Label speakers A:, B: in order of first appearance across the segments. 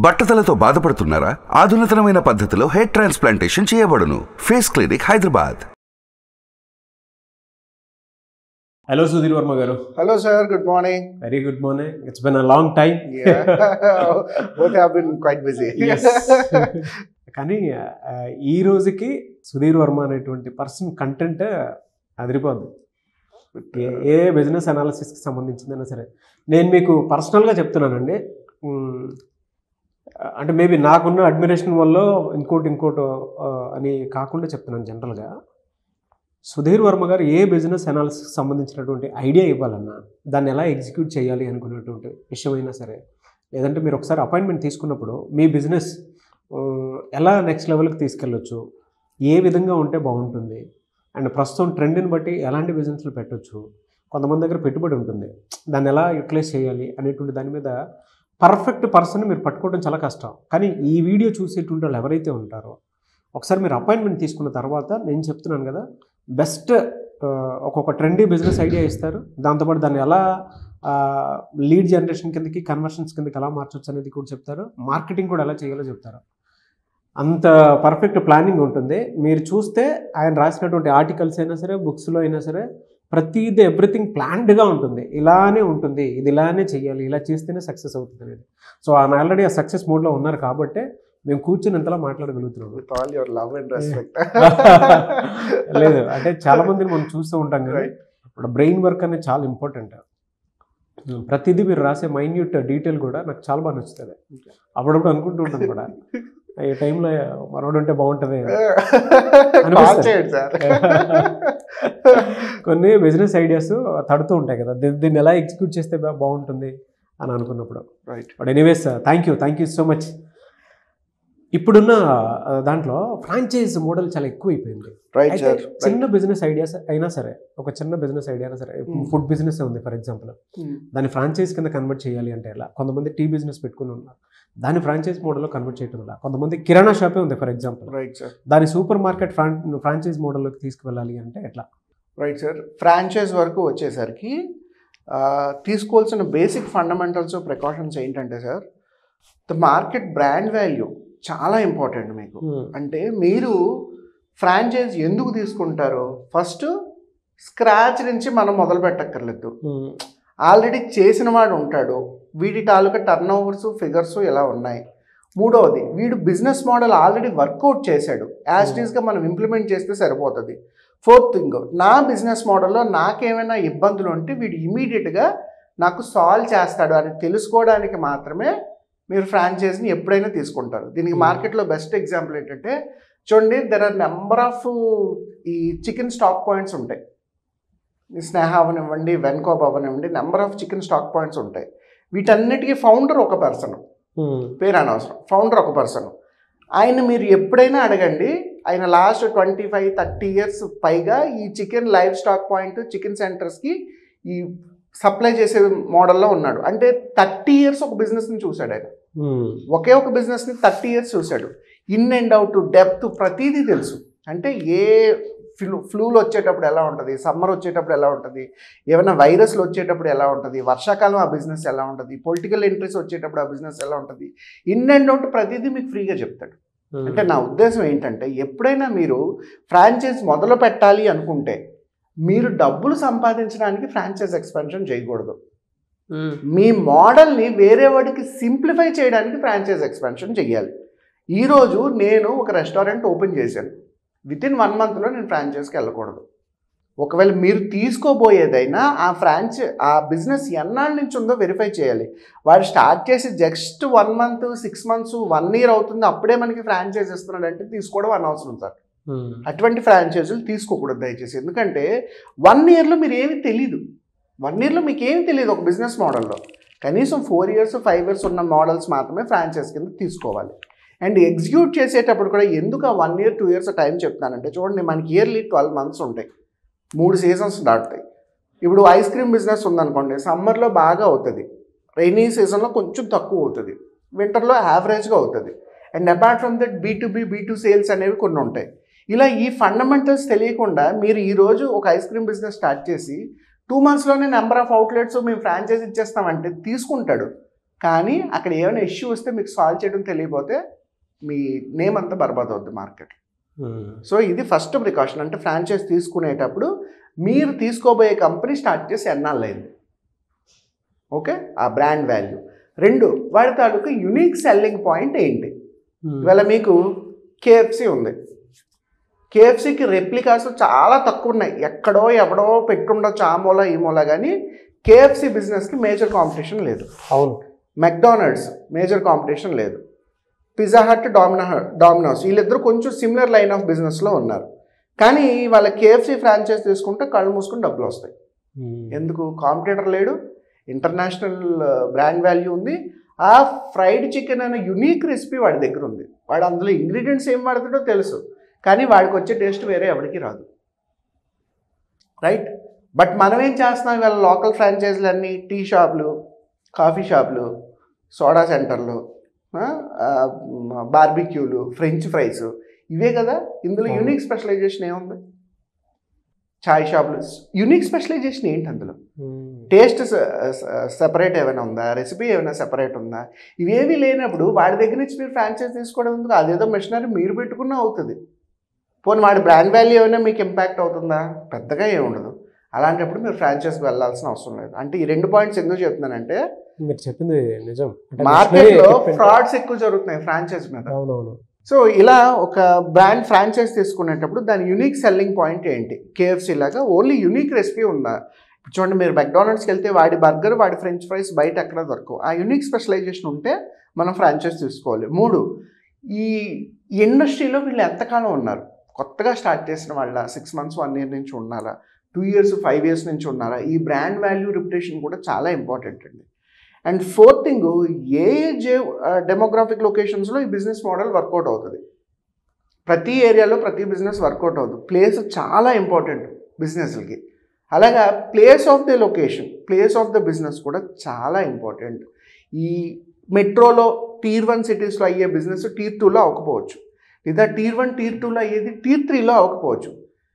A: బట్టతలతో బాధపడుతున్నారా? ఆధునితనమైన పద్ధతిలో hair transplantation చేయబడును. Face clinic, Hyderabad.
B: Hello, Sudhir Verma garu.
C: Hello, sir. Good morning.
B: Very good morning. It's been a long time.
C: Yeah, both have been quite busy.
B: Yes. కానీ ఈ రోజుకి సుధీర్ వర్మ అనేటువంటి person content అదిరిపోద్ది. ఏ business అనాలిసిస్కి సంబంధించిందైనా సరే నేను మీకు పర్సనల్గా చెప్తున్నానండి. అంటే మేబీ నాకున్న అడ్మిరేషన్ వల్ల ఇంకోటి అని కాకుండా చెప్తున్నాను. జనరల్గా సుధీర్ వర్మ గారు ఏ బిజినెస్ అనాలిసిస్కి సంబంధించినటువంటి ఐడియా ఇవ్వాలన్నా దాన్ని ఎలా ఎగ్జిక్యూట్ చేయాలి అనుకునేటువంటి విషయమైనా సరే, లేదంటే మీరు ఒకసారి అపాయింట్మెంట్ తీసుకున్నప్పుడు మీ బిజినెస్ ఎలా నెక్స్ట్ లెవెల్కి తీసుకెళ్ళొచ్చు, ఏ విధంగా ఉంటే బాగుంటుంది, అండ్ ప్రస్తుతం ట్రెండ్ని బట్టి ఎలాంటి బిజినెస్లు పెట్టవచ్చు, కొంతమంది దగ్గర పెట్టుబడి ఉంటుంది, దాన్ని ఎలా యూటిలైజ్ చేయాలి అనేటువంటి దాని మీద పర్ఫెక్ట్ పర్సన్ మీరు పట్టుకోవడం చాలా కష్టం. కానీ ఈ వీడియో చూసేటువంటి వాళ్ళు ఎవరైతే ఉంటారో ఒకసారి మీరు అపాయింట్మెంట్ తీసుకున్న తర్వాత నేను చెప్తున్నాను కదా, బెస్ట్ ఒక్కొక్క ట్రెండీ బిజినెస్ ఐడియా ఇస్తారు. దాంతోపాటు దాన్ని ఎలా లీడ్ జనరేషన్ కిందకి, కన్వర్షన్స్ కిందకి ఎలా మార్చవచ్చు అనేది కూడా చెప్తారు. మార్కెటింగ్ కూడా ఎలా చేయాలో చెప్తారు. అంత పర్ఫెక్ట్ ప్లానింగ్ ఉంటుంది. మీరు చూస్తే ఆయన రాసినటువంటి ఆర్టికల్స్ అయినా సరే, బుక్స్లో అయినా సరే, ప్రతిదీ ఎవ్రీథింగ్ ప్లాన్డ్గా ఉంటుంది. ఇలానే ఉంటుంది, ఇది ఇలానే చేయాలి, ఇలా చేస్తేనే సక్సెస్ అవుతుంది అనేది. సో ఆయన ఆల్రెడీ ఆ సక్సెస్ మోడ్లో ఉన్నారు కాబట్టి మేము కూర్చొని ఇంతలా మాట్లాడగలుగుతున్నాం.
C: With all your love and respect.
B: లేదు అంటే చాలా మందిని మనం చూస్తూ ఉంటాం కానీ ఇప్పుడు బ్రెయిన్ వర్క్ అనేది చాలా ఇంపార్టెంట్. ప్రతిదీ మీరు రాసే మైన్యూట్ డీటెయిల్ కూడా నాకు చాలా బాగా నచ్చుతుంది. అప్పుడప్పుడు అనుకుంటూ ఉంటాను కూడా ఈ టైంలో మరొకటి ఉంటే బాగుంటుంది కొన్ని బిజినెస్ ఐడియాస్ తడుతూ ఉంటాయి కదా, దీన్ని ఎలా ఎగ్జిక్యూట్ చేస్తే బాగుంటుంది అని అనుకున్నప్పుడు. But anyways thank you so much. ఇప్పుడున్న దాంట్లో ఫ్రాంచైజ్ మోడల్ చాలా ఎక్కువైపోయింది. చిన్న బిజినెస్ ఐడియాస్ అయినా సరే, ఒక చిన్న బిజినెస్ ఐడియా అయినా సరే, ఫుడ్ బిజినెస్ ఉంది ఫర్ ఎగ్జాంపుల్, దాన్ని ఫ్రాంచైజ్ కింద కన్వర్ట్ చేయాలి అంటే ఎలా? కొంతమంది టీ బిజినెస్ పెట్టుకుని ఉన్నారు, దాన్ని ఫ్రాంచైజ్ మోడల్లో కన్వర్ట్ చేయడం ఎలా? కొంతమంది కిరాణా షాపే ఉంది ఫర్ ఎగ్జాంపుల్, దాని సూపర్ మార్కెట్ ఫ్రాంచైజ్ మోడల్లోకి తీసుకువెళ్ళాలి అంటే ఎట్లా?
C: Right sir. ఫ్రాంచైజ్ వరకు వచ్చేసరికి తీసుకోవాల్సిన బేసిక్ ఫండమెంటల్స్, ప్రికాషన్స్ ఏంటంటే sir, the market brand value చాలా ఇంపార్టెంట్ మీకు. అంటే మీరు ఫ్రాంచైజ్ ఎందుకు తీసుకుంటారో ఫస్ట్ స్క్రాచ్ నుంచి మనం మొదలు పెట్టక్కర్లేదు. ఆల్రెడీ చేసిన వాడు ఉంటాడు, వీడి తాలూకా టర్న్ ఓవర్స్, ఫిగర్స్ ఎలా ఉన్నాయి. మూడవది, వీడు బిజినెస్ మోడల్ ఆల్రెడీ వర్కౌట్ చేశాడు, యాజ్ ఇట్ ఈస్గా మనం ఇంప్లిమెంట్ చేస్తే సరిపోతుంది. ఫోర్త్ థింగ్, నా బిజినెస్ మోడల్లో నాకేమైనా ఇబ్బందులు ఉంటే వీడు ఇమీడియట్గా నాకు సాల్వ్ చేస్తాడు అని తెలుసుకోవడానికి మాత్రమే మీరు ఫ్రాంచైజ్ని ఎప్పుడైనా తీసుకుంటారు. దీనికి మార్కెట్లో బెస్ట్ ఎగ్జాంపుల్ ఏంటంటే చూడండి, దెర్ ఆర్ నెంబర్ ఆఫ్ ఈ చికెన్ స్టాక్ పాయింట్స్ ఉంటాయి. స్నేహ అవనివ్వండి, వెన్కోబ్ అవనివ్వండి, number of chicken stock points ఉంటాయి. వీటన్నిటికీ ఫౌండర్ ఒక పర్సన్, పేరు అనవసరం, ఫౌండర్ ఒక పర్సన్. ఆయన మీరు ఎప్పుడైనా అడగండి, ఆయన లాస్ట్ 25-30 years పైగా ఈ chicken livestock point, chicken సెంటర్స్కి ఈ సప్లై చేసే మోడల్లో ఉన్నాడు. అంటే 30 years ఒక బిజినెస్ని చూశాడు ఆయన. ఒకే ఒక బిజినెస్ని 30 years చూశాడు. ఇన్ అండ్ అవుట్, డెప్త్, ప్రతిదీ తెలుసు. అంటే ఏ ఫ్లూలు వచ్చేటప్పుడు ఎలా ఉంటుంది, సమ్మర్ వచ్చేటప్పుడు ఎలా ఉంటుంది, ఏమైనా వైరస్లు వచ్చేటప్పుడు ఎలా ఉంటుంది, వర్షాకాలం ఆ బిజినెస్ ఎలా ఉంటుంది, పొలిటికల్ ఎంట్రీస్ వచ్చేటప్పుడు ఆ బిజినెస్ ఎలా ఉంటుంది, ఇన్ అండ్ అవుట్ ప్రతిదీ మీకు ఫ్రీగా చెప్తాడు. అంటే నా ఉద్దేశం ఏంటంటే, ఎప్పుడైనా మీరు ఫ్రాంచైజ్ మొదలు పెట్టాలి అనుకుంటే మీరు డబ్బులు సంపాదించడానికి ఫ్రాంచైజ్ ఎక్స్పాన్షన్ చేయకూడదు. మీ మోడల్ని వేరే వాడికి సింప్లిఫై చేయడానికి ఫ్రాంచైజ్ ఎక్స్పాన్షన్ చేయాలి. ఈరోజు నేను ఒక రెస్టారెంట్ ఓపెన్ చేశాను, వితిన్ 1 monthలో నేను ఫ్రాంచైజ్కి వెళ్ళకూడదు. ఒకవేళ మీరు తీసుకోబోయేదైనా ఆ బిజినెస్ ఎన్నాళ్ళ నుంచి ఉందో వెరిఫై చేయాలి. వాడు స్టార్ట్ చేసి జస్ట్ 1 month, 6 months, 1 year అవుతుంది, అప్పుడే మనకి ఫ్రాంచైజ్ ఇస్తున్నాడు అంటే తీసుకోవడం అనవసరం సార్. అటువంటి ఫ్రాంచైజీలు తీసుకోకూడదు దయచేసి. ఎందుకంటే 1 yearలో మీరు ఏమీ తెలీదు, 1 yearలో మీకు ఏమీ తెలియదు ఒక బిజినెస్ మోడల్లో. కనీసం 4 years, 5 years ఉన్న మోడల్స్ మాత్రమే ఫ్రాంచైజ్ కింద తీసుకోవాలి. అండ్ ఎగ్జిక్యూట్ చేసేటప్పుడు కూడా ఎందుకు ఆ 1 year, 2 years టైం చెప్తానంటే, చూడండి మనకి ఇయర్లీ 12 months ఉంటాయి, 3 seasons దాటుతాయి. ఇప్పుడు ఐస్ క్రీమ్ బిజినెస్ ఉందనుకోండి, సమ్మర్లో బాగా అవుతుంది, రైనీ సీజన్లో కొంచెం తక్కువ అవుతుంది, వింటర్లో యావరేజ్గా అవుతుంది. And apart from that B2B, B2 sales అనేవి కొన్ని ఉంటాయి. ఇలా ఈ ఫండమెంటల్స్ తెలియకుండా మీరు ఈరోజు ఒక ఐస్ క్రీమ్ బిజినెస్ స్టార్ట్ చేసి 2 monthsలోనే నెంబర్ ఆఫ్ అవుట్లెట్స్ మేము ఫ్రాంచైజ్ ఇచ్చేస్తామంటే తీసుకుంటాడు. కానీ అక్కడ ఏమైనా ఇష్యూ వస్తే మీకు సాల్వ్ చేయడం తెలియకపోతే మీ నేమ్ అంతా బర్బాద్ అవుద్ది మార్కెట్. సో ఇది ఫస్ట్ ప్రికాషన్. అంటే ఫ్రాంచైజ్ తీసుకునేటప్పుడు మీరు తీసుకోబోయే కంపెనీ స్టార్ట్ చేసి ఎన్నాళ్ళైంది, ఓకే, ఆ బ్రాండ్ వాల్యూ. 2, వాడి తాలూకు యునిక్ సెల్లింగ్ పాయింట్ ఏంటి. ఇవాళ మీకు కేఎఫ్సి ఉంది, కేఎఫ్సికి రెప్లికాస్ చాలా తక్కువ ఉన్నాయి, ఎక్కడో ఎవడో పెట్టుండొచ్చు ఆ మూల ఈ మూల, కానీ కేఎఫ్సి బిజినెస్కి మేజర్ కాంపిటీషన్ లేదు.
B: అవును.
C: మెక్డానల్డ్స్ మేజర్ కాంపిటీషన్ లేదు. పిజ్జా హట్, డామినోస్ వీళ్ళిద్దరూ కొంచెం సిమిలర్ లైన్ ఆఫ్ బిజినెస్లో ఉన్నారు. కానీ వాళ్ళ కేఎఫ్సి ఫ్రాంచైజ్ తీసుకుంటే కళ్ళు మూసుకుని డబ్బులు వస్తాయి. ఎందుకు? కాంపిటీటర్ లేడు, ఇంటర్నేషనల్ బ్రాండ్ వాల్యూ ఉంది, ఆ ఫ్రైడ్ చికెన్ అనే యునీక్ రెసిపీ వాడి దగ్గర ఉంది. వాడు అందులో ఇంగ్రీడియంట్స్ ఏం వాడుతాడో తెలుసు, కానీ వాడికి వచ్చే టేస్ట్ వేరే ఎవరికి రాదు, రైట్? బట్ మనం ఏం చేస్తున్నాం ఇవాళ లోకల్ ఫ్రాంచైజీలన్నీ టీ షాపులు, కాఫీ షాపులు, సోడా సెంటర్లు, బార్బిక్యూలు, ఫ్రెంచ్ ఫ్రైస్, ఇవే కదా. ఇందులో యూనిక్ స్పెషలైజేషన్ ఏముంది? చాయ్ షాపులు యూనిక్ స్పెషలైజేషన్ ఏంటి? అందులో టేస్ట్ సెపరేట్ ఏమైనా ఉందా? రెసిపీ ఏమైనా సెపరేట్ ఉందా? ఇవేవి లేనప్పుడు వాడి దగ్గర నుంచి మీరు ఫ్రాంచైజ్ తీసుకోవడం ఎందుకు? అదేదో మెషినరీ మీరు పెట్టుకున్నా అవుతుంది. పోనీ వాడి బ్రాండ్ వాల్యూ ఏమైనా మీకు ఇంపాక్ట్ అవుతుందా? పెద్దగా ఏమి ఉండదు. అలాంటప్పుడు మీరు ఫ్రాంచైజ్కి వెళ్ళాల్సిన అవసరం లేదు. అంటే ఈ 2 పాయింట్స్ ఎందుకు చెప్తున్నానంటే
B: మీరు చెప్పింది నిజం,
C: మార్కెట్లో ఫ్రాడ్స్ ఎక్కువ జరుగుతున్నాయి ఫ్రాంచైజ్ మీద.
B: అవునవును.
C: సో ఇలా ఒక బ్రాండ్ ఫ్రాంచైజ్ తీసుకునేటప్పుడు దాని యూనిక్ సెల్లింగ్ పాయింట్ ఏంటి? కేఎఫ్సీ లాగా ఓన్లీ యూనిక్ రెసిపీ ఉందా? చూడండి, మీరు మెక్డానల్డ్స్కి వెళ్తే వాడి బర్గర్, వాడి ఫ్రెంచ్ ఫ్రైస్ బయట ఎక్కడ దొరకవు. ఆ యూనిక్ స్పెషలైజేషన్ ఉంటే మనం ఫ్రాంచైజ్ తీసుకోవాలి. 3, ఈ ఇండస్ట్రీలో వీళ్ళు ఎంతకాలం ఉన్నారు? కొత్తగా స్టార్ట్ చేసిన వాళ్ళ 6 months 1 year నుంచి ఉన్నారా, 2 years 5 years నుంచి ఉన్నారా? ఈ బ్రాండ్ వాల్యూ రిప్యుటేషన్ కూడా చాలా ఇంపార్టెంట్ అండి. అండ్ 4th థింగ్, ఏ డెమోగ్రాఫిక్ లొకేషన్స్లో ఈ బిజినెస్ మోడల్ వర్కౌట్ అవుతుంది. ప్రతి ఏరియాలో ప్రతి బిజినెస్ వర్కౌట్ అవుతుంది. ప్లేస్ చాలా ఇంపార్టెంట్ బిజినెస్లకి. అలాగా place of the location, place of the business కూడా చాలా ఇంపార్టెంట్. ఈ మెట్రోలో Tier 1 సిటీస్లో అయ్యే బిజినెస్ Tier 2లో అవ్వకపోవచ్చు, లేదా Tier 1 Tier 2లో అయ్యేది Tier 3లో అవ్వకపోవచ్చు.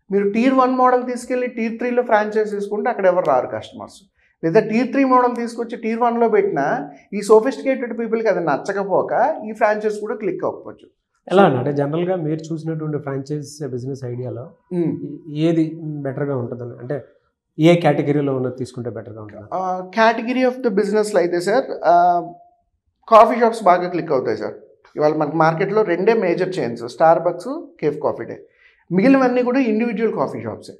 C: మీరు Tier 1 మోడల్ తీసుకెళ్ళి Tier 3లో ఫ్రాంచైజ్ తీసుకుంటే అక్కడ ఎవరు రారు కస్టమర్స్. లేదా Tier 3 మోడల్ తీసుకొచ్చి Tier 1లో పెట్టినా ఈ సోఫిస్టికేటెడ్ పీపుల్కి అది నచ్చకపోక ఈ ఫ్రాంచైజ్ కూడా క్లిక్ అవ్వకపోవచ్చు.
B: ఎలా అంటే జనరల్గా మీరు చూసినటువంటి ఫ్రాంచైజ్ బిజినెస్ ఐడియాలో ఏది బెటర్గా ఉంటుందని, అంటే ఏ కేటగిరీలో ఉన్నది తీసుకుంటే బెటర్గా ఉంటుంది?
C: కేటగిరీ ఆఫ్ ద బిజినెస్లో అయితే సార్ కాఫీ షాప్స్ బాగా క్లిక్ అవుతాయి సార్. ఇవాళ మనకి మార్కెట్లో 2 major chains, Starbucks, cafe coffee day. మిగిలినవన్నీ కూడా ఇండివిజువల్ కాఫీ షాప్సే.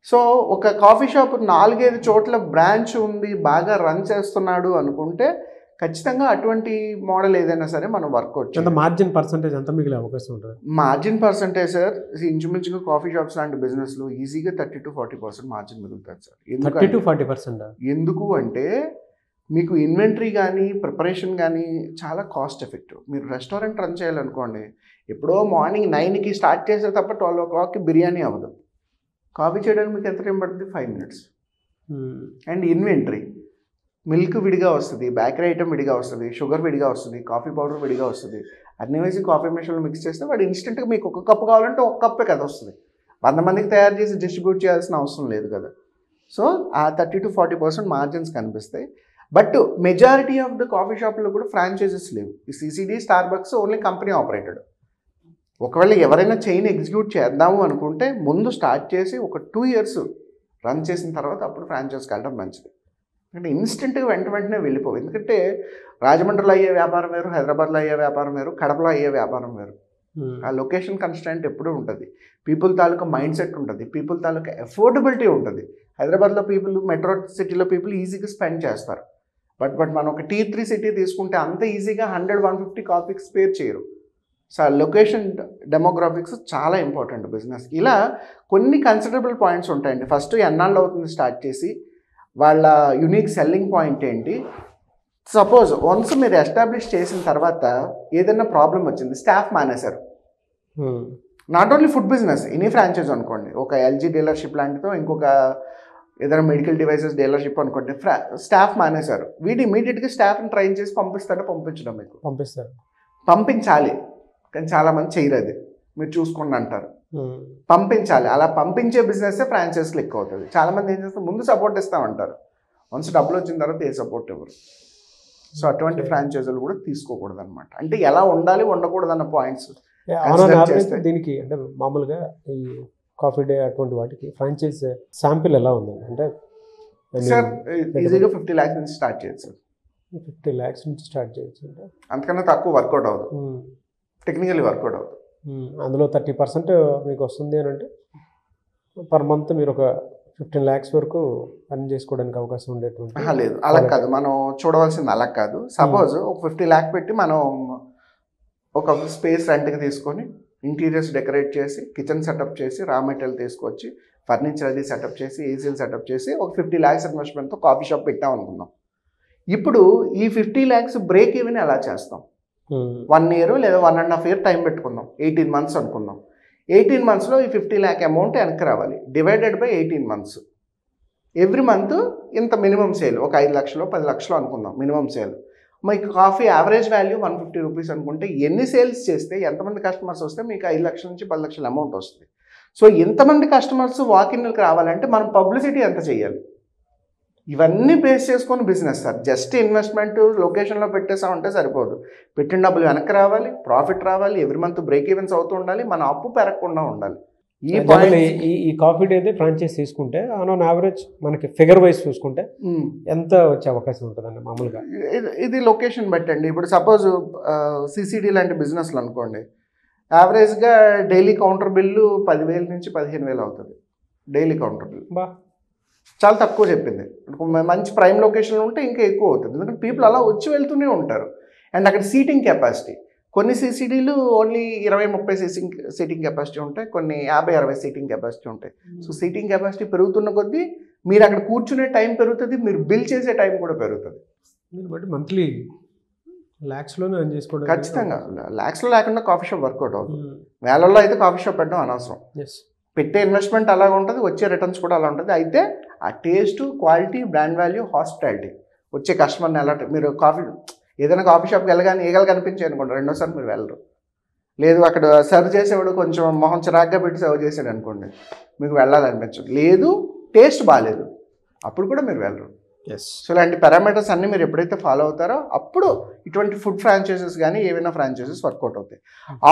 C: సో ఒక కాఫీ షాప్ 4-5 చోట్ల బ్రాంచ్ ఉంది, బాగా రన్ చేస్తున్నాడు అనుకుంటే ఖచ్చితంగా అటువంటి మోడల్ ఏదైనా సరే మనం వర్కౌట్ చేయాలి.
B: మార్జిన్ పర్సంటేజ్ ఎంత మిగిలే అవకాశం ఉంటుంది?
C: మార్జిన్ పర్సంటేజ్ సార్ ఇంచుమించుగా కాఫీ షాప్స్ లాంటి బిజినెస్లో ఈజీగా 30 to 40% మార్జిన్ మిగులుతుంది సార్.
B: 30 to 40%?
C: ఎందుకు అంటే మీకు ఇన్వెంటరీ కానీ ప్రిపరేషన్ కానీ చాలా కాస్ట్ ఎఫెక్టివ్. మీరు రెస్టారెంట్ రన్ చేయాలనుకోండి, ఎప్పుడో మార్నింగ్ 9కి స్టార్ట్ చేసే తప్ప 12 o'clockకి బిర్యానీ అవ్వదు. కాఫీ చేయడానికి మీకు ఎంత టైం పడుతుంది? 5 minutes. అండ్ ఇన్వెంటరీ, మిల్క్ విడిగా వస్తుంది, బేకరీ ఐటమ్ విడిగా వస్తుంది, షుగర్ విడిగా వస్తుంది, కాఫీ పౌడర్ విడిగా వస్తుంది. అన్ని వేసి కాఫీ మెషిన్లో మిక్స్ చేస్తే వాడు ఇన్స్టెంట్గా మీకు 1 కప్పు కావాలంటే 1 కప్పే కదా వస్తుంది. 100 మందికి తయారు చేసి డిస్ట్రిబ్యూట్ చేయాల్సిన అవసరం లేదు కదా. సో ఆ 30 to 40% మార్జిన్స్ కనిపిస్తాయి. But majority of the coffee షాప్లో కూడా ఫ్రాంచైజెస్ లేవు. ఈ CCD, Starbucks only company operated. ఒకవేళ ఎవరైనా చైన్ ఎగ్జిక్యూట్ చేద్దాము అనుకుంటే ముందు స్టార్ట్ చేసి ఒక 2 years రన్ చేసిన తర్వాత అప్పుడు ఫ్రాంచైజ్కి వెళ్ళడం మంచిది. అంటే ఇన్స్టెంట్గా వెంటనే వెళ్ళిపోవు. ఎందుకంటే రాజమండ్రిలో అయ్యే వ్యాపారం వేరు, హైదరాబాద్లో అయ్యే వ్యాపారం వేరు, కడపలో అయ్యే వ్యాపారం వేరు. ఆ లొకేషన్ కన్స్టెంట్ ఎప్పుడూ ఉంటుంది. పీపుల్ తాలూకా మైండ్ సెట్ ఉంటుంది, పీపుల్ తాలూకా అఫోర్డబిలిటీ ఉంటుంది. హైదరాబాద్లో పీపుల్, మెట్రో సిటీలో పీపుల్ ఈజీగా స్పెండ్ చేస్తారు. బట్ మనం ఒక Tier 3 సిటీ తీసుకుంటే అంత ఈజీగా 100-150 కాఫీకి స్పేర్ చేయరు. సో లొకేషన్ డెమోగ్రాఫిక్స్ చాలా ఇంపార్టెంట్ బిజినెస్కి. ఇలా కొన్ని కన్సిడరబుల్ పాయింట్స్ ఉంటాయండి. ఫస్ట్ ఎన్నాళ్ళు అవుతుంది స్టార్ట్ చేసి, వాళ్ళ యునిక్ సెల్లింగ్ పాయింట్ ఏంటి. సపోజ్ వన్స్ మీరు ఎస్టాబ్లిష్ చేసిన తర్వాత ఏదైనా ప్రాబ్లం వచ్చింది, స్టాఫ్ మానేశారు. Not only food business, any franchise అనుకోండి, ఒక ఎల్జీ డీలర్షిప్ లాంటిదో, ఇంకొక ఏదైనా మెడికల్ డివైసెస్ డీలర్షిప్ అనుకోండి, స్టాఫ్ మానేశారు. వీడు ఇమీడియట్గా స్టాఫ్ని ట్రైన్ చేసి పంపించడం మీకు పంపించాలి. కానీ చాలామంది చేయరు, అది మీరు చూసుకోండి అంటారు. పంపించాలి. అలా పంపించే బిజినెస్ ఫ్రాంచైజ్ క్లిక్ అవుతుంది. చాలామంది ఏం చేస్తారు, ముందు సపోర్ట్ ఇస్తామంటారు, వన్స్ డబ్బులు వచ్చిన తర్వాత ఏ సపోర్ట్ ఇవ్వరు. సో అటువంటి ఫ్రాంచైజీలు కూడా తీసుకోకూడదు అనమాట. అంటే ఎలా ఉండాలి ఉండకూడదు అన్న పాయింట్స్
B: దీనికి అంటే మామూలుగా ఈ కాఫీ డే అటువంటి వాటికి ఫ్రాంచైజ్ శాంపిల్ ఎలా ఉందండి? అంటే
C: సార్ ఈజీగా 50 lakhs నుంచి స్టార్ట్ చేయొచ్చు సార్.
B: 50 lakhs నుంచి స్టార్ట్ చేయొచ్చు అంటే
C: అంతకన్నా తక్కువ వర్కౌట్ అవ్వదు, టెక్నికల్లీ వర్కౌట్ అవ్వదు.
B: అందులో 30% మీకు వస్తుంది అని అంటే పర్ మంత్ మీరు ఒక 15 lakhs వరకు రన్ చేసుకోవడానికి అవకాశం ఉండేటువంటి.
C: లేదు అలా కాదు, మనం చూడవలసింది అలా కాదు. సపోజ్ ఒక 50 lakh పెట్టి మనం ఒక స్పేస్ రెంట్కి తీసుకొని ఇంటీరియర్స్ డెకరేట్ చేసి కిచెన్ సెటప్ చేసి రా మెటీరియల్ తీసుకొచ్చి ఫర్నిచర్ అది సెటప్ చేసి ఏసీలు సెటప్ చేసి ఒక 50 lakhs ఇన్వెస్ట్మెంట్తో కాఫీ షాప్ పెట్టాం అనుకుందాం. ఇప్పుడు ఈ 50 lakhs బ్రేక్ ఈవెన్ ఎలా చేస్తాం? 1 year లేదా 1.5 year టైం పెట్టుకుందాం, 18 months అనుకుందాం. 18 monthsలో ఈ 50 lakh అమౌంట్ వెనక్కి రావాలి, divided by 18 months. Every month ఇంత మినిమం సేల్, ఒక 5 లక్షలు 10 లక్షలు అనుకుందాం మినిమం సేల్. మీకు కాఫీ యావరేజ్ వాల్యూ 150 rupees అనుకుంటే ఎన్ని సేల్స్ చేస్తే ఎంతమంది కస్టమర్స్ వస్తే మీకు 5 లక్షల నుంచి 10 లక్షల అమౌంట్ వస్తుంది. సో ఇంతమంది కస్టమర్స్ వాకిన్లకు రావాలంటే మనం పబ్లిసిటీ ఎంత చేయాలి? ఇవన్నీ బేస్ చేసుకొని బిజినెస్ సార్. జస్ట్ ఇన్వెస్ట్మెంట్ లొకేషన్లో పెట్టేసామంటే సరిపోదు. పెట్టిన డబ్బులు వెనక్కి రావాలి, ప్రాఫిట్ రావాలి, ఎవ్రీ మంత్ బ్రేక్ ఈవెన్స్ అవుతూ ఉండాలి, మన అప్పు పెరగకుండా ఉండాలి.
B: ఈ కాఫీ డే ఫ్రాంచైజ్ తీసుకుంటే ఆన్ యావరేజ్ మనకి ఫిగర్ వైజ్ చూసుకుంటే ఎంత వచ్చే అవకాశం ఉంటుందండి మామూలుగా?
C: ఇది లొకేషన్ బట్టండి. ఇప్పుడు సపోజ్ సిసిడి లాంటి బిజినెస్లు అనుకోండి, యావరేజ్గా డైలీ కౌంటర్ బిల్లు 10,000 నుంచి 15,000 అవుతుంది. డైలీ కౌంటర్ బిల్ చాలా తక్కువ చెప్పింది. మంచి ప్రైమ్ లొకేషన్లో ఉంటే ఇంకా ఎక్కువ అవుతుంది, ఎందుకంటే పీపుల్ అలా వచ్చి వెళ్తూనే ఉంటారు. అండ్ అక్కడ సీటింగ్ కెపాసిటీ, కొన్ని సిసిడీలు ఓన్లీ 20-30 సీటింగ్ కెపాసిటీ ఉంటాయి, కొన్ని 50-60 సీటింగ్ కెపాసిటీ ఉంటాయి. సో సీటింగ్ కెపాసిటీ పెరుగుతున్న కొద్దీ మీరు అక్కడ కూర్చునే టైం పెరుగుతుంది, మీరు బిల్ చేసే టైం కూడా పెరుగుతుంది.
B: బట్ మంత్లీ లాక్స్లోనే రన్ చేసుకోవడం
C: ఖచ్చితంగా. లాక్స్లో లేకుండా కాఫీ షాప్ వర్కౌట్ అవుతుంది. వేలల్లో అయితే కాఫీ షాప్ పెట్టడం అనవసరం. పెట్టే ఇన్వెస్ట్మెంట్ అలాగ ఉంటుంది, వచ్చే రిటర్న్స్ కూడా అలా ఉంటుంది. అయితే ఆ taste, quality, brand value, hospitality, వచ్చే కస్టమర్ని ఎలా మీరు ఏదైనా కాఫీ షాప్కి వెళ్ళగానే ఈగలు కనిపించాయి అనుకోండి, రెండోసారి మీరు వెళ్ళరు. లేదు అక్కడ సర్వ్ చేసేవాడు కొంచెం మొహం చిరాగ్గా పెట్టి సర్వ్ చేసాడు అనుకోండి, మీకు వెళ్ళాలనిపించదు. లేదు టేస్ట్ బాగాలేదు, అప్పుడు కూడా మీరు వెళ్ళరు. సో ఇలాంటి పారామీటర్స్ అన్నీ మీరు ఎప్పుడైతే ఫాలో అవుతారో అప్పుడు ఇటువంటి ఫుడ్ ఫ్రాంచైజెస్ కానీ ఏవైనా ఫ్రాంచైజెస్ వర్కౌట్ అవుతాయి.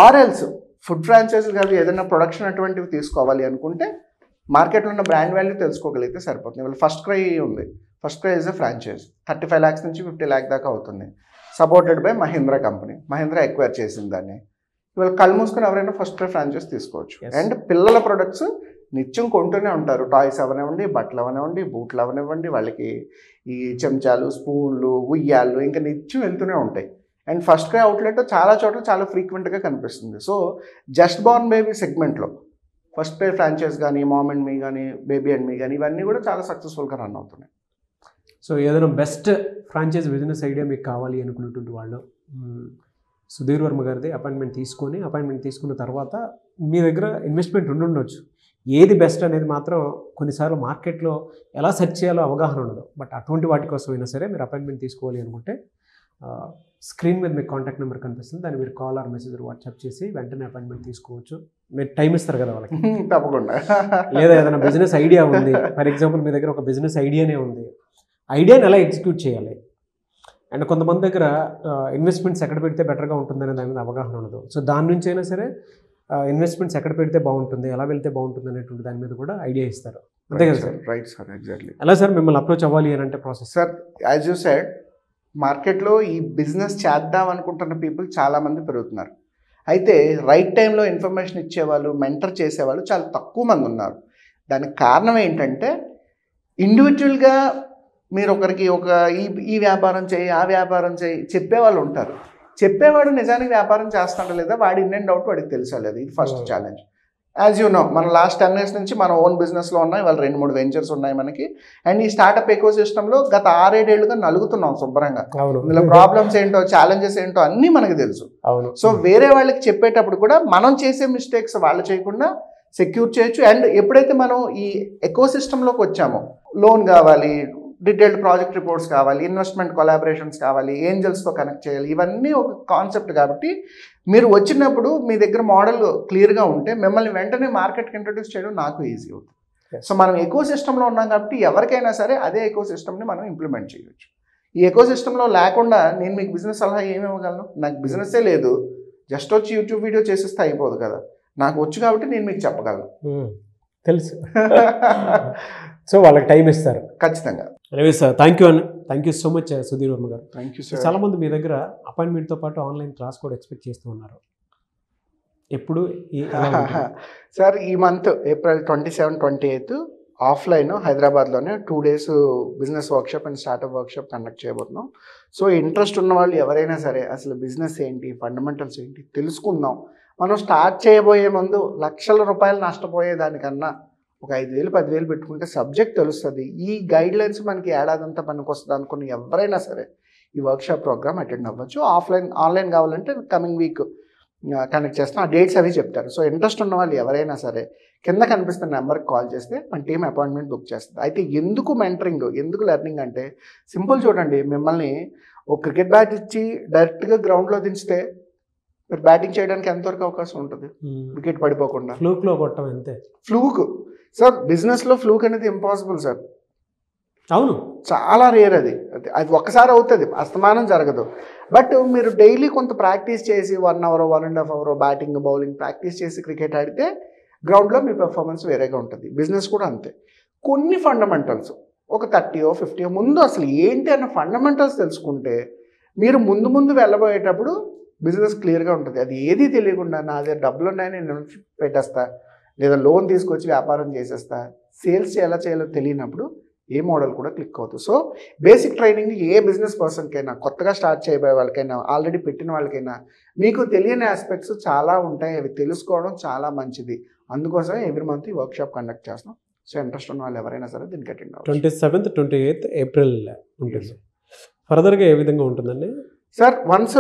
C: ఆర్ఎల్స్ ఫుడ్ ఫ్రాంచైజీలు కానీ ఏదైనా ప్రొడక్షన్ అటువంటివి తీసుకోవాలి అనుకుంటే మార్కెట్లో ఉన్న బ్రాండ్ వాల్యూ తెలుసుకోగలిగితే సరిపోతుంది. ఇవాళ ఫస్ట్ క్రై ఉంది. First cry is a franchise, 35 lakhs నుంచి 50 lakh దాకా అవుతుంది. Supported by Mahindra company. Mahindra acquire చేసింది దాన్ని. ఇవాళ కళ్ళు మూసుకొని ఎవరైనా ఫస్ట్ క్రై ఫ్రాంచైజ్ తీసుకోవచ్చు. అండ్ పిల్లల ప్రొడక్ట్స్ నిత్యం కొంటూనే ఉంటారు. టాయ్స్ అవనివ్వండి, బట్టలు అవనివ్వండి, బూట్లు అవనివ్వండి, వాళ్ళకి ఈ చెంచాలు, స్పూన్లు, ఉయ్యాళ్ళు ఇంకా నిత్యం వెళ్తూనే ఉంటాయి. అండ్ ఫస్ట్ క్రై అవుట్లెట్ చాలా చోట్ల చాలా ఫ్రీక్వెంట్గా కనిపిస్తుంది. సో జస్ట్ బార్న్ బేబీ సెగ్మెంట్లో ఫస్ట్ క్రై ఫ్రాంచైజ్ కానీ, మామ్ అండ్ మీ కానీ, బేబీ అండ్ మీ కానీ ఇవన్నీ కూడా చాలా సక్సెస్ఫుల్గా రన్ అవుతున్నాయి.
B: సో ఏదైనా బెస్ట్ ఫ్రాంచైజ్ బిజినెస్ ఐడియా మీకు కావాలి అనుకున్నటువంటి వాళ్ళు సుధీర్ వర్మ గారిది అపాయింట్మెంట్ తీసుకున్న తర్వాత మీ దగ్గర ఇన్వెస్ట్మెంట్ ఉండొచ్చు. ఏది బెస్ట్ అనేది మాత్రం కొన్నిసార్లు మార్కెట్లో ఎలా సెర్చ్ చేయాలో అవగాహన ఉండదు. బట్ అటువంటి వాటి కోసమైనా సరే మీరు అపాయింట్మెంట్ తీసుకోవాలి అనుకుంటే స్క్రీన్ మీద మీకు కాంటాక్ట్ నెంబర్ కనిపిస్తుంది, దాన్ని మీరు కాల్ ఆర్ మెసేజ్ వాట్సాప్ చేసి వెంటనే అపాయింట్మెంట్ తీసుకోవచ్చు. మీరు టైం ఇస్తారు కదా వాళ్ళకి,
C: తప్పకుండా.
B: లేదా ఏదైనా బిజినెస్ ఐడియా ఉంది, ఫర్ ఎగ్జాంపుల్ మీ దగ్గర ఒక బిజినెస్ ఐడియానే ఉంది, ఐడియాని ఎలా ఎగ్జిక్యూట్ చేయాలి, అండ్ కొంతమంది దగ్గర ఇన్వెస్ట్మెంట్స్ ఎక్కడ పెడితే బెటర్గా ఉంటుందనే దాని మీద అవగాహన ఉండదు. సో దాని నుంచి అయినా సరే ఇన్వెస్ట్మెంట్స్ ఎక్కడ పెడితే బాగుంటుంది, ఎలా వెళ్తే బాగుంటుంది అనేటువంటి దాని మీద కూడా ఐడియా ఇస్తారు. అంతే కదా సార్?
C: Right sir, exactly.
B: ఎలా సార్ మిమ్మల్ని అప్రోచ్ అవ్వాలి అని అంటే process?
C: Sir as you said, మార్కెట్లో ఈ బిజినెస్ చేద్దాం అనుకుంటున్న పీపుల్ చాలామంది పెరుగుతున్నారు. అయితే రైట్ టైంలో ఇన్ఫర్మేషన్ ఇచ్చేవాళ్ళు, మెంటర్ చేసేవాళ్ళు చాలా తక్కువ మంది ఉన్నారు. దానికి కారణం ఏంటంటే ఇండివిజువల్గా మీరు ఒకరికి ఈ వ్యాపారం చేయి, ఆ వ్యాపారం చేయి చెప్పేవాళ్ళు ఉంటారు. చెప్పేవాడు నిజానికి వ్యాపారం చేస్తాడో లేదా, వాడి ఇన్ అండ్ అవుట్ వాడికి తెలుసా లేదు. ఇది first challenge. As you know, మన లాస్ట్ 10 years నుంచి మన ఓన్ బిజినెస్లో ఉన్నాయి. వాళ్ళు 2-3 వెంచర్స్ ఉన్నాయి మనకి. అండ్ ఈ స్టార్టప్ ఎకో సిస్టంలో గత 6-7 ఏళ్ళుగా నలుగుతున్నాం శుభ్రంగా. ఇందులో ప్రాబ్లమ్స్ ఏంటో, ఛాలెంజెస్ ఏంటో అన్నీ మనకు తెలుసు. సో వేరే వాళ్ళకి చెప్పేటప్పుడు కూడా మనం చేసే మిస్టేక్స్ వాళ్ళు చేయకుండా సెక్యూర్ చేయొచ్చు. అండ్ ఎప్పుడైతే మనం ఈ ఎకో సిస్టంలోకి వచ్చామో, లోన్ కావాలి, డీటెయిల్డ్ ప్రాజెక్ట్ రిపోర్ట్స్ కావాలి, ఇన్వెస్ట్మెంట్ కొలాబరేషన్స్ కావాలి, ఏంజల్స్తో కనెక్ట్ చేయాలి, ఇవన్నీ ఒక కాన్సెప్ట్. కాబట్టి మీరు వచ్చినప్పుడు మీ దగ్గర మోడల్ క్లియర్గా ఉంటే మిమ్మల్ని వెంటనే మార్కెట్కి ఇంట్రొడ్యూస్ చేయడం నాకు ఈజీ అవుతుంది. సో మనం ఎకో సిస్టంలో ఉన్నాం కాబట్టి ఎవరికైనా సరే అదే ఎకో సిస్టమ్ని మనం ఇంప్లిమెంట్ చేయవచ్చు. ఈ ఎకో సిస్టంలో లేకుండా నేను మీకు బిజినెస్ సలహా ఏమి ఇవ్వగలను? నాకు బిజినెస్సే లేదు, జస్ట్ వచ్చి యూట్యూబ్ వీడియో చేసేస్తే అయిపోదు కదా. నాకు వచ్చు కాబట్టి నేను మీకు చెప్పగలను.
B: తెలుసు. సో వాళ్ళకి టైం ఇస్తారు
C: ఖచ్చితంగా.
B: రమేష్ సార్, థ్యాంక్ యూ అన్న, thank you so much Sudheer Varma గారు.
C: Thank you sir.
B: చాలామంది మీ దగ్గర అపాయింట్మెంట్తో పాటు ఆన్లైన్ క్లాస్ కూడా ఎక్స్పెక్ట్ చేస్తూ ఉన్నారు. ఎప్పుడు
C: సార్ ఈ మంత్ April 27, 28 ఆఫ్లైన్ హైదరాబాద్లోనే 2 days business workshop and startup workshop conduct చేయబోతున్నాం. సో ఇంట్రెస్ట్ ఉన్న వాళ్ళు ఎవరైనా సరే అసలు బిజినెస్ ఏంటి, ఫండమెంటల్స్ ఏంటి తెలుసుకుందాం. మనం స్టార్ట్ చేయబోయే ముందు లక్షల రూపాయలు నష్టపోయేదానికన్నా ఒక 5,000, 10,000 పెట్టుకుంటే సబ్జెక్ట్ తెలుస్తుంది. ఈ గైడ్లైన్స్ మనకి ఏడాదంతా పనికి వస్తుంది అనుకుని ఎవరైనా సరే ఈ వర్క్షాప్ ప్రోగ్రామ్ అటెండ్ అవ్వచ్చు. ఆన్లైన్ కావాలంటే కమింగ్ వీక్ కనెక్ట్ చేస్తాం. ఆ డేట్స్ అవి చెప్తారు. సో ఇంట్రెస్ట్ ఉన్న వాళ్ళు ఎవరైనా సరే కింద కనిపిస్తున్న నెంబర్కి కాల్ చేస్తే మన టీం అపాయింట్మెంట్ బుక్ చేస్తుంది. అయితే ఎందుకు మెంటరింగ్, ఎందుకు లెర్నింగ్ అంటే సింపుల్. చూడండి, మిమ్మల్ని ఒక క్రికెట్ బ్యాట్ ఇచ్చి డైరెక్ట్గా గ్రౌండ్లో దించితే మీరు బ్యాటింగ్ చేయడానికి ఎంతవరకు అవకాశం ఉంటుంది? వికెట్ పడిపోకుండా.
B: ఫ్లూక్లో కొట్టడం అంతే.
C: ఫ్లూక్ సార్, బిజినెస్లో ఫ్లూక్ అనేది ఇంపాసిబుల్ సార్.
B: అవును,
C: చాలా రేర్ అది. అది ఒక్కసారి అవుతుంది, అస్తమానం జరగదు. బట్ మీరు డైలీ కొంత ప్రాక్టీస్ చేసి 1 hour, 1.5 hour batting bowling practice చేసి క్రికెట్ ఆడితే గ్రౌండ్లో మీ పెర్ఫార్మెన్స్ వేరేగా ఉంటుంది. బిజినెస్ కూడా అంతే. కొన్ని ఫండమెంటల్స్ ఒక 30 or 50 ముందు అసలు ఏంటి అన్న ఫండమెంటల్స్ తెలుసుకుంటే మీరు ముందు వెళ్ళబోయేటప్పుడు బిజినెస్ క్లియర్గా ఉంటుంది. అది ఏది తెలియకుండా నా దగ్గర డబ్బులు ఉన్నాయని నేను పెట్టేస్తా, లేదా లోన్ తీసుకొచ్చి వ్యాపారం చేసేస్తా, సేల్స్ ఎలా చేయాలో తెలియనప్పుడు ఏ మోడల్ కూడా క్లిక్ అవుతుంది. సో బేసిక్ ట్రైనింగ్ ఏ బిజినెస్ పర్సన్కైనా, కొత్తగా స్టార్ట్ చేయబోయే వాళ్ళకైనా, ఆల్రెడీ పెట్టిన వాళ్ళకైనా మీకు తెలియని ఆస్పెక్ట్స్ చాలా ఉంటాయి. అవి తెలుసుకోవడం చాలా మంచిది. అందుకోసమే ఎవ్రీ మంత్ ఈ వర్క్షాప్ కండక్ట్ చేస్తాం. సో ఇంట్రెస్ట్ ఉన్న వాళ్ళు ఎవరైనా సరే దీనికి అటెండ్ అవ్వచ్చు.
B: 27th, 28th April ఉంటుంది. ఫర్దర్గా ఏ విధంగా ఉంటుందండి
C: సార్? వన్స్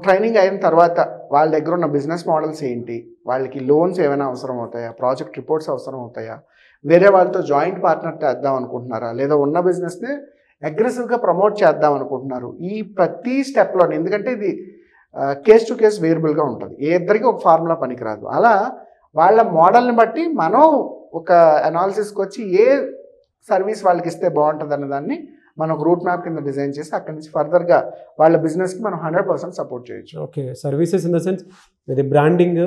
C: ట్రైనింగ్ అయిన తర్వాత వాళ్ళ దగ్గర ఉన్న బిజినెస్ మోడల్స్ ఏంటి, వాళ్ళకి లోన్స్ ఏమైనా అవసరం అవుతాయా, ప్రాజెక్ట్ రిపోర్ట్స్ అవసరం అవుతాయా, వేరే వాళ్ళతో జాయింట్ పార్ట్నర్ చేద్దాం అనుకుంటున్నారా, లేదా ఉన్న బిజినెస్ని అగ్రెసివ్గా ప్రమోట్ చేద్దాం అనుకుంటున్నారు, ఈ ప్రతి స్టెప్లో, ఎందుకంటే ఇది కేస్ టు కేస్ వేరియబుల్గా ఉంటుంది. ఏ ఇద్దరికి ఒక ఫార్ములా పనికిరాదు. అలా వాళ్ళ మోడల్ని బట్టి మనం ఒక అనాలిసిస్కి వచ్చి ఏ సర్వీస్ వాళ్ళకి ఇస్తే బాగుంటుంది అన్నదాన్ని మనం ఒక రూట్ మ్యాప్ కింద డిజైన్ చేసి అక్కడి నుంచి ఫర్దర్గా వాళ్ళ బిజినెస్కి మనం 100% సపోర్ట్ చేయొచ్చు.
B: Okay, services in the sense ఇది బ్రాండింగ్,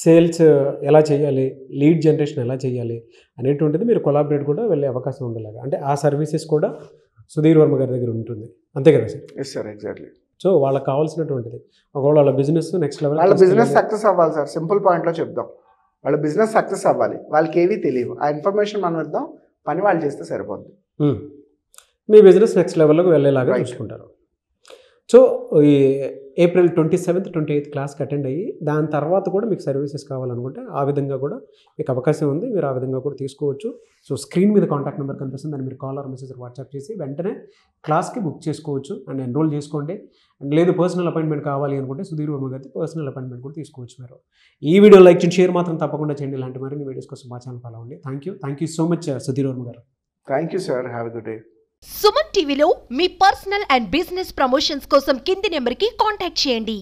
B: సేల్స్ ఎలా చేయాలి, లీడ్ జనరేషన్ ఎలా చేయాలి అనేటువంటిది మీరు కొలాబరేట్ కూడా వెళ్ళే అవకాశం ఉండేలాగా, అంటే ఆ సర్వీసెస్ కూడా సుధీర్ వర్మ గారి దగ్గర ఉంటుంది. అంతే కదా sir?
C: Yes sir, exactly.
B: So వాళ్ళకి కావాల్సినటువంటిది ఒకవేళ వాళ్ళ బిజినెస్ నెక్స్ట్ లెవెల్,
C: వాళ్ళ బిజినెస్ సక్సెస్ అవ్వాలి సార్. సింపుల్ పాయింట్లో చెప్దాం, వాళ్ళ బిజినెస్ సక్సెస్ అవ్వాలి. వాళ్ళకి ఏవీ తెలియవు, ఆ ఇన్ఫర్మేషన్ మనం ఇద్దాం, పని వాళ్ళు చేస్తే సరిపోద్ది.
B: మీ బిజినెస్ నెక్స్ట్ లెవెల్లోకి వెళ్ళేలాగా చూసుకుంటారు. సో ఈ April 27th, 28th క్లాస్కి అటెండ్ అయ్యి దాని తర్వాత కూడా మీకు సర్వీసెస్ కావాలనుకుంటే ఆ విధంగా కూడా మీకు అవకాశం ఉంది. మీరు ఆ విధంగా కూడా తీసుకోవచ్చు. సో స్క్రీన్ మీద కాంటాక్ట్ నెంబర్ కనిపిస్తుంది, దాన్ని మీరు కాల్ ఆర్ మెసేజ్ వాట్సాప్ చేసి వెంటనే క్లాస్కి బుక్ చేసుకోవచ్చు అండ్ ఎన్రోల్ చేసుకోండి. అండ్ లేదు పర్సనల్ అపాయింట్మెంట్ కావాలి అనుకుంటే సుధీర్ వర్మ గారి పర్సనల్ అపాయింట్మెంట్ కూడా తీసుకోవచ్చు. మీరు ఈ వీడియో లైక్ చేయండి, షేర్ మాత్రం తప్పకుండా చేయండి. ఇలాంటి మరిన్ని వీడియోస్ కోసం మా ఛానల్ ఫాలో అవ్వండి. Thank you so much Sudheer Varma గారు.
C: Thank you sir, have a good day.
D: Suman టీవీలో మీ పర్సనల్ అండ్ బిజినెస్ ప్రమోషన్స్ కోసం కింది నెంబర్కి కాంటాక్ట్ చేయండి.